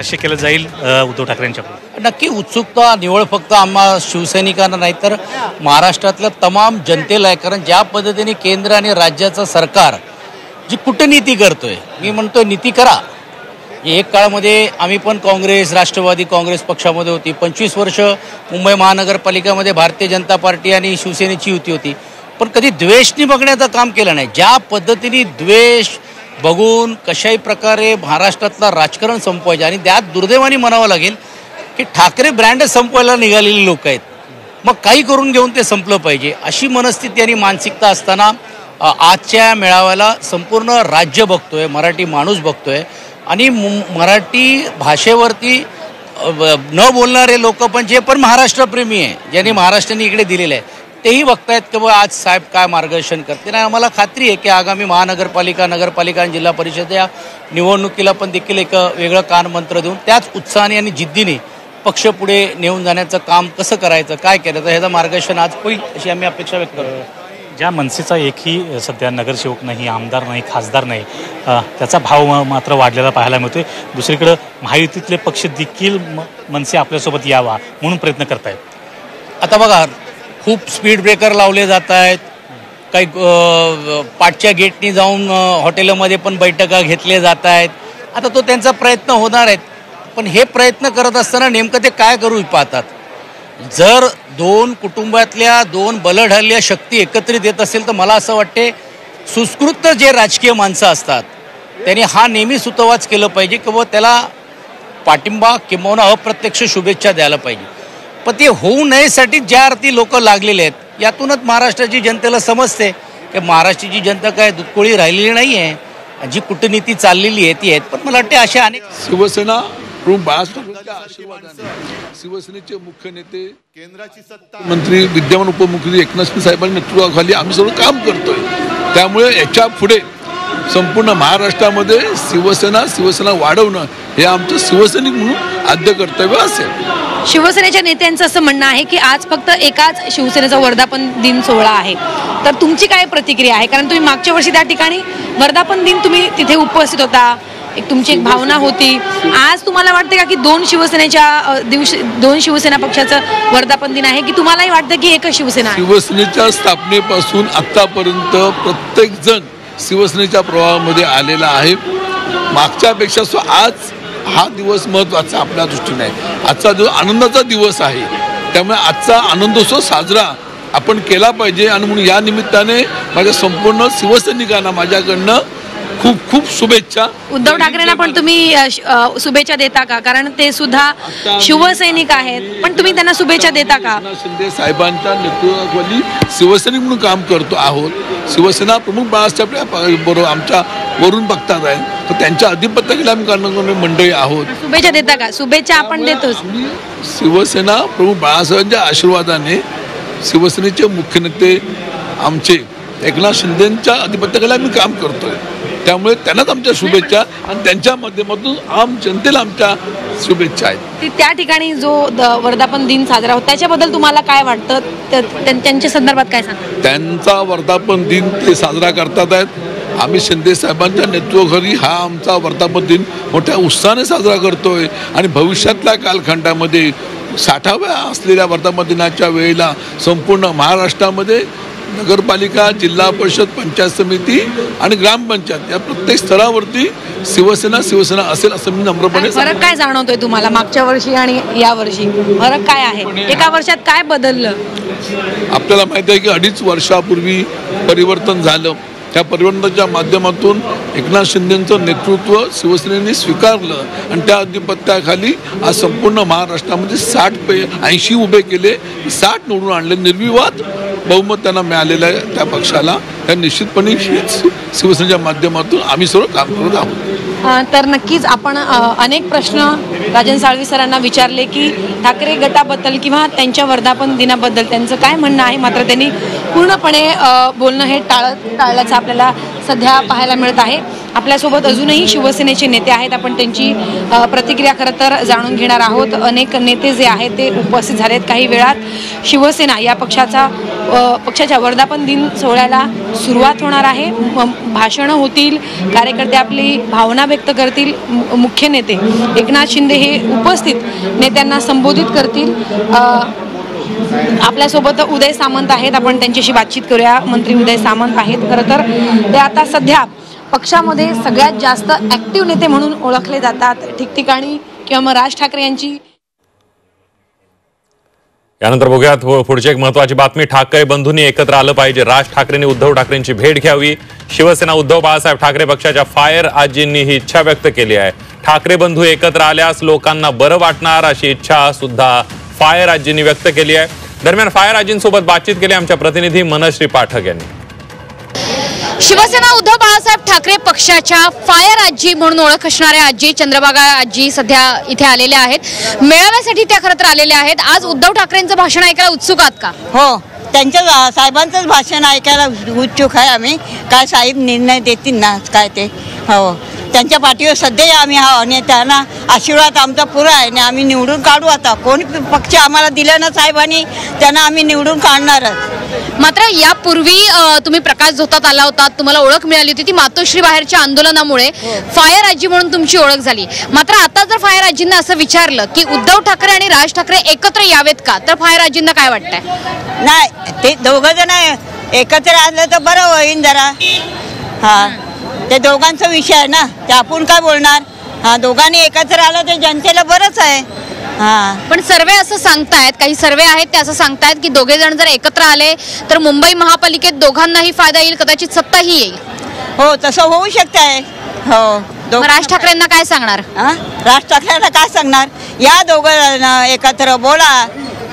भाष्य केलं जाईल उद्धव ठाकरेंच्याकडून? नक्की उत्सुकता निवळ फक्त आम्हा शिवसैनिकांना नाही तर महाराष्ट्रातल्या तमाम जनतेला आहे. कारण ज्या पद्धतीने केंद्र आणि राज्याचं सरकार जी कूटनीती करतोय, मी म्हणतोय नीती करा. एक काळामध्ये आम्ही पण काँग्रेस, राष्ट्रवादी काँग्रेस पक्षामध्ये होती. 25 वर्ष मुंबई महानगरपालिकामध्ये भारतीय जनता पार्टी आणि शिवसेनेची युती होती. पण कधी द्वेषनी बघण्याचं काम केलं नाही. ज्या पद्धतीने द्वेष बघून कशाही प्रकारे महाराष्ट्रातलं राजकारण संपवायचं आणि त्यात दुर्दैवाने म्हणावं लागेल की ठाकरे ब्रँड संपवायला निघालेले लोक आहेत. मग काही करून घेऊन ते संपलं पाहिजे अशी मनस्थिती आणि मानसिकता असताना आजच्या मेळाव्याला संपूर्ण राज्य बघतोय, मराठी माणूस बघतोय आणि मराठी भाषेवरती न बोलणारे लोक पण जे पण महाराष्ट्रप्रेमी आहे, ज्यांनी महाराष्ट्राने इकडे दिलेलं आहे, तेही बघतायत की बाबा आज साहेब काय मार्गदर्शन करते. आणि आम्हाला खात्री आहे की आगामी महानगरपालिका, नगरपालिका आणि जिल्हा परिषद या निवडणुकीला पण देखील एक वेगळं कानमंत्र देऊन त्याच उत्साहाने आणि जिद्दीने पक्ष पुढे नेऊन जाण्याचं काम कसं करायचं, काय करायचं ह्याचं मार्गदर्शन आज होईल अशी आम्ही अपेक्षा व्यक्त करतो. ज्या मनसेचा एकही सध्या नगरसेवक नाही, आमदार नाही, खासदार नाही, त्याचा भाव मात्र वाढलेला पाहायला मिळतोय. दुसरीकडं महायुतीतले पक्ष देखील मनसे आपल्यासोबत यावा म्हणून प्रयत्न करतायत. आता बघा, खूप स्पीड ब्रेकर लावले जात आहेत. काही पाठच्या गेटनी जाऊन हॉटेलमध्ये पण बैठका घेतले जात आहेत. आता तो त्यांचा प्रयत्न होणार आहेत. पण हे प्रयत्न करत असताना नेमकं ते काय करू पाहतात. जर दोन कुटुंबातल्या दोन बलढाल्या शक्ती एकत्रित येत असेल तर मला असं वाटते सुस्कृत जे राजकीय माणसं असतात त्यांनी हा नेहमी सुतोवाच केलं पाहिजे किंवा त्याला पाठिंबा किंवा अप्रत्यक्ष शुभेच्छा द्यायला पाहिजे. पण ते होऊ नयेसाठी ज्या अर्थी लोक लागलेले आहेत यातूनच महाराष्ट्राची जनतेला समजते की महाराष्ट्राची जनता काय दुधकोळी राहिलेली नाही आहे. जी कूटनीती चाललेली आहे ती आहेत. पण मला वाटते अशा अनेक शिवसेना प्रमुख बाळासाहेबांच्या आशीर्वादाने शिवसेनेचे मुख्य नेते, केंद्राची सत्ता मंत्री, विद्यमान उपमुख्यमंत्री एकनाथ शिंदे साहेबांच्या नेतृत्वाखाली आम्ही सगळं काम करतोय. त्यामुळे याच्या पुढे संपूर्ण महाराष्ट्रामध्ये शिवसेना वाढवणं हे आमचं शिवसैनिक म्हणून आद्य कर्तव्य असेल. शिवसेनेच्या नेत्यांचं असं म्हणणं आहे की आज फक्त एकाच शिवसेनेचा वर्धापन दिन सोहळा आहे. तर तुमची काय प्रतिक्रिया आहे? कारण तुम्ही मागच्या वर्षी त्या ठिकाणी वर्धापन दिन तुम्ही तिथे उपस्थित होता, तुमची एक भावना होती. आज तुम्हाला वाटते का की दोन शिवसेना पक्षाचं वर्धापन दिन आहे की तुम्हालाही वाटतं की एकच शिवसेना आहे? शिवसेनेच्या स्थापनेपासून आतापर्यंत प्रत्येक जण शिवसेनेच्या प्रवाहामध्ये आलेला आहे. मागच्यापेक्षा आज हा दिवस महत्त्वाचा आपल्या दृष्टीने आहे. आजचा दिवस आनंदाचा दिवस आहे. त्यामुळे आजचा आनंदोत्सव साजरा आपण केला पाहिजे. आणि म्हणून या निमित्ताने माझ्या संपूर्ण शिवसैनिकांना माझ्याकडनं खूप खूप शुभेच्छा. उद्धव ठाकरेंना पण तुम्ही शुभेच्छा देता का? कारण ते सुद्धा शिवसैनिक आहेत, पण तुम्ही त्यांना शुभेच्छा देता का? शिंदे साहेबांच्या नेतृत्वाखाली शिवसैनिक म्हणून काम करतो आहोत. शिवसेना प्रमुख बाळासाहेब बरोबर आमच्या वरून बघतात आहे, तर त्यांच्या अधिपत्याखाली आम्ही करणारी मंडळी आहोत. शुभेच्छा देता का? शुभेच्छा आपण देतोच. शिवसेना प्रमुख बाळासाहेबांच्या आशीर्वादाने शिवसेनेचे मुख्य नेते आमचे एकनाथ शिंदेच्या अधिपत्याखाली आम्ही काम करतोय. त्यामुळे त्यांनाच आमच्या शुभेच्छा आणि त्यांच्या माध्यमातून आम जनतेला आमच्या शुभेच्छा आहेत. त्या ठिकाणी जो वर्धापन दिन साजरा होतो त्याच्याबद्दल तुम्हाला काय वाटतं? त्यांच्या संदर्भात काय सांगा? त्यांचा वर्धापन दिन ते साजरा करतात आहेत. आम्ही शिंदे साहेबांच्या नेतृत्वाखाली हा आमचा वर्धापन दिन मोठ्या उत्साहाने साजरा करतोय. आणि भविष्यातल्या कालखंडामध्ये 60व्या असलेल्या वर्धापन दिनाच्या वेळेला संपूर्ण महाराष्ट्रामध्ये नगरपालिका, जिल्हा परिषद, पंचायत समिती आणि ग्रामपंचायत या प्रत्येक स्तरावरती शिवसेना असेल असं मी नम्रपणे. फरक काय जाणवतोय तुम्हाला मागच्या वर्षी आणि या वर्षी? फरक काय आहे? एका वर्षात काय बदललं? आपल्याला माहिती आहे की 2.5 वर्षापूर्वी परिवर्तन झालं. त्या परिवर्तनाच्या माध्यमातून एकनाथ शिंदेंचं नेतृत्व शिवसेनेने स्वीकारलं आणि त्या अधिपत्याखाली आज संपूर्ण महाराष्ट्रामध्ये 60 उभे केले, 60 निवडून आणले. निर्विवाद बहुमत त्यांना मिळालेलं आहे त्या पक्षाला. त्या निश्चितपणे शिवसेनेच्या माध्यमातून आम्ही सर्व काम करत आहोत. तर नक्कीच आपण अनेक प्रश्न राजन साळवी सरांना विचारले की ठाकरे गटाबद्दल किंवा त्यांच्या वर्धापन दिनाबद्दल त्यांचं काय म्हणणं आहे. मात्र त्यांनी पूर्णपणे बोलणं हे टाळल्याचं आपल्याला सध्या पाहायला मिळत आहे. आपल्यासोबत अजूनही शिवसेनेचे नेते आहेत, आपण त्यांची प्रतिक्रिया खरं तर जाणून घेणार आहोत. अनेक नेते जे आहेत ते उपस्थित झालेत. काही वेळात शिवसेना या पक्षाच्या वर्धापन दिन सोहळ्याला सुरुवात होणार आहे. भाषणं होतील, कार्यकर्ते आपली भावना व्यक्त करतील, मुख्य नेते एकनाथ शिंदे हे उपस्थित नेत्यांना संबोधित करतील. आपल्यासोबत उदय सामंत आहेत, आपण त्यांच्याशी बातचीत करूया. मंत्री उदय सामंत आहेत. खरं तर ते आता सध्या पक्षामध्ये सगळ्यात जास्त ॲक्टिव्ह नेते म्हणून ओळखले जातात ठिकठिकाणी, किंवा मग राज ठाकरे यांची. यानंतर बघूयात पुढची एक महत्वाची बातमी. ठाकरे बंधूंनी एकत्र आलं पाहिजे. राज ठाकरेंनी उद्धव ठाकरेंची भेट घ्यावी. शिवसेना उद्धव बाळासाहेब ठाकरे पक्षाच्या फायर आजींनी ही इच्छा व्यक्त केली आहे. ठाकरे बंधू एकत्र आल्यास लोकांना बरं वाटणार अशी इच्छा सुद्धा फायर आजींनी व्यक्त केली आहे. दरम्यान फायर आजींसोबत बातचीत केली आमच्या प्रतिनिधी मनश्री पाठक यांनी. शिवसेना उद्धव बाळासाहेब ठाकरे पक्षाच्या फायर आजी म्हणून ओळख असणाऱ्या आजी चंद्रभागा आजी सध्या इथे आलेल्या आहेत. मेळाव्यासाठी त्या खरं तर आलेल्या आहेत. आज उद्धव ठाकरेंचं भाषण ऐकायला उत्सुक आहात का? हो, त्यांच्या साहेबांचंच भाषण ऐकायला उत्सुक आहे आम्ही. काय साहेब निर्णय देतील ना काय ते. हो, त्यांच्या पाठीवर सध्या आम्ही आहोत आणि त्यांना आशीर्वाद आमचा पुरा आहे आणि आम्ही निवडून काढू. आता कोण पक्ष आम्हाला दिला ना साहेबांनी, त्यांना आम्ही निवडून काढणारच. मात्र यापूर्वी तुम्ही प्रकाश झोतात आला होता, तुम्हाला ओळख मिळाली होती ती मातोश्री बाहेरच्या आंदोलनामुळे. फायर आजी म्हणून तुमची ओळख झाली. मात्र आता जर फायर आजींना असं विचारलं की उद्धव ठाकरे आणि राज ठाकरे एकत्र यावेत का, तर फायर आजींना काय वाटतंय? नाही, ते दोघं जण एकत्र आलं तर बरं होईल जरा. हा, ते दोघांचा विषय आहे ना, ते आपण काय बोलणार. हा, दोघांनी एकत्र आलं तर जनतेला बरंच आहे. हा, पण सर्वे असं सांगतायत, काही सर्वे आहेत ते असं सांगतायत की दोघे जण जर एकत्र आले तर मुंबई महापालिकेत दोघांनाही फायदा येईल, कदाचित सत्ताही येईल. हो, तसं होऊ शकतंय. हो, राज ठाकरेंना काय सांगणार? राज ठाकरेंना काय सांगणार, या दोघं एकत्र बोला.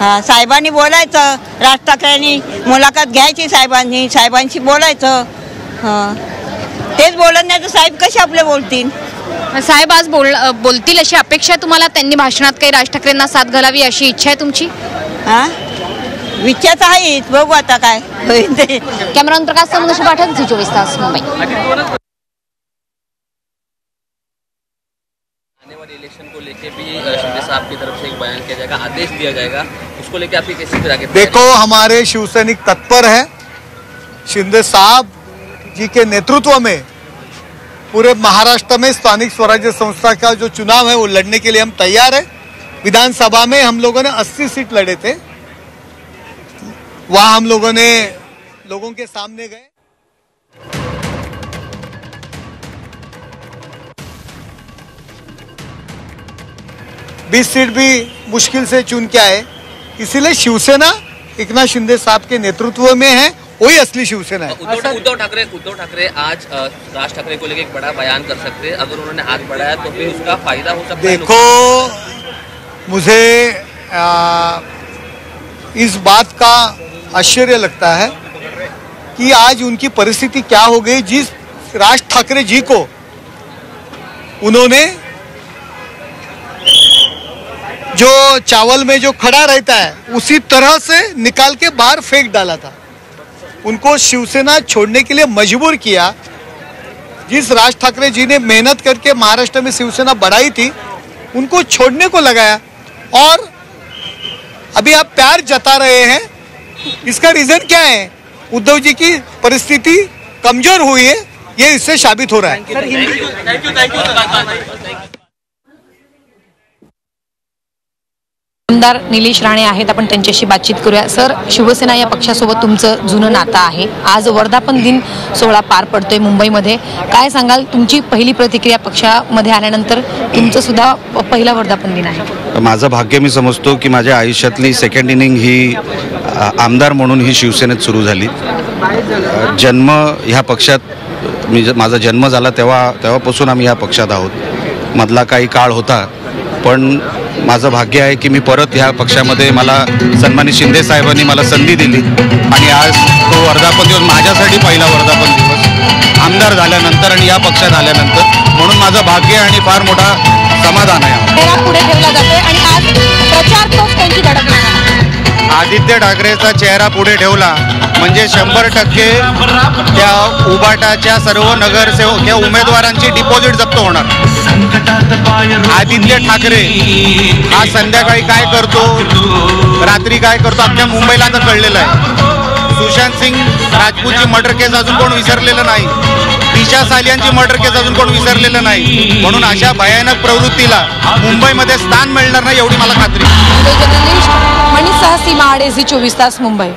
हा, साहेबांनी बोलायचं, राज ठाकरेंनी मुलाखत घ्यायची साहेबांशी बोलायचं. तेच बोलत नाही तर साहेब कसे आपले बोलतील? साहेब आज बोलतील अशी अपेक्षा आहे तुम्हाला? त्यांनी भाषणात काही राज ठाकरेंना साथ घालावी अशी इच्छा आहे तुमची? विचार आहे, बघू आता काय होईल ते. कॅमेरामन प्रकाश संदेश पाठक, झी 24 तास, मुंबई. इलेक्शन को लेके भी शिंदे साहब की तरफ से एक बयान किया जाएगा, आदेश दिया जाएगा, उसको लेके आपकी कैसी तरह के? देखो, हमारे शिवसैनिक तत्पर है. शिंदे साहब जी के नेतृत्व में पूरे महाराष्ट्र में स्थानिक स्वराज्य संस्था का जो चुनाव है वो लड़ने के लिए हम तैयार है. विधानसभा में हम लोगों ने 80 सीट लड़े थे. वहां हम लोगों ने लोगों के सामने गए. बीस सीट भी मुश्किल से चुन के आए. इसीलिए शिवसेना एकनाथ शिंदे साहब के नेतृत्व में है, वही असली शिवसेना है. उद्धव ठाकरे आज राज ठाकरे को लेकर एक बड़ा बयान कर सकते हैं. अगर उन्होंने हाथ बढ़ाया तो फिर उसका फायदा हो सकता है. देखो, मुझे इस बात का आश्चर्य लगता है कि आज उनकी परिस्थिति क्या हो गई. जिस राज ठाकरे जी को उन्होंने जो चावल में जो खड़ा रहता है उसी तरह से निकाल के बाहर फेंक डाला था. उनको शिवसेना छोड़ने के लिए मजबूर किया. जिस राज ठाकरे जी ने मेहनत करके महाराष्ट्र में शिवसेना बढ़ाई थी, उनको छोड़ने को लगाया. और अभी आप प्यार जता रहे हैं, इसका रीजन क्या है? उद्धव जी की परिस्थिति कमजोर हुई है, ये इससे साबित हो रहा है. आमदार निलेश राणे आहेत, आपण त्यांच्याशी बातचीत करूया. सर, शिवसेना या पक्षासोबत तुमचं जुनं नातं आहे. आज वर्धापन दिन सोहळा पार पडतोय मुंबईमध्ये. काय सांगाल, तुमची पहिली प्रतिक्रिया पक्षामध्ये आल्यानंतर? तुमचं सुद्धा पहिला वर्धापन दिन आहे. माझं भाग्य मी समजतो की माझ्या आयुष्यातली सेकंड इनिंग ही आमदार म्हणून ही शिवसेनेत सुरू झाली. जन्म ह्या पक्षात माझा जन्म झाला तेव्हापासून आम्ही ह्या पक्षात आहोत. मधला काही काळ होता, पण माझं भाग्य आहे की मी परत ह्या पक्षामध्ये, मला सन्मानित शिंदे साहेबांनी मला संधी दिली आणि आज तो वर्धापन दिवस माझ्यासाठी पहिला वर्धापन दिवस आमदार झाल्यानंतर आणि या पक्षात आल्यानंतर, म्हणून माझं भाग्य आणि फार मोठा समाधान आहे. पुढे ठेवला जातोय आणि आज प्रचार तोच त्यांची धडक लागणार. आदित्य ठाकरेचा चेहरा पुढे ठेवला म्हणजे 100% त्या उबाटाच्या सर्व नगरसेवक या उमेदवारांची डिपॉझिट जप्त होणार. आदित्य ठाकरे हा संध्याकाळी काय करतो, रात्री काय करतो, अख्ख्या मुंबईला आता कळलेलं आहे. सुशांत सिंग राजपूतची मर्डर केस अजून कोण विसरलेलं नाही. दिशा सालियांची मर्डर केस अजून कोण विसरलेलं नाही. म्हणून अशा भयानक प्रवृत्तीला मुंबईमध्ये स्थान मिळणार नाही एवढी मला खात्री. जर्नलिस्ट मनीषसह सीमा आडेझी 24 तास मुंबई.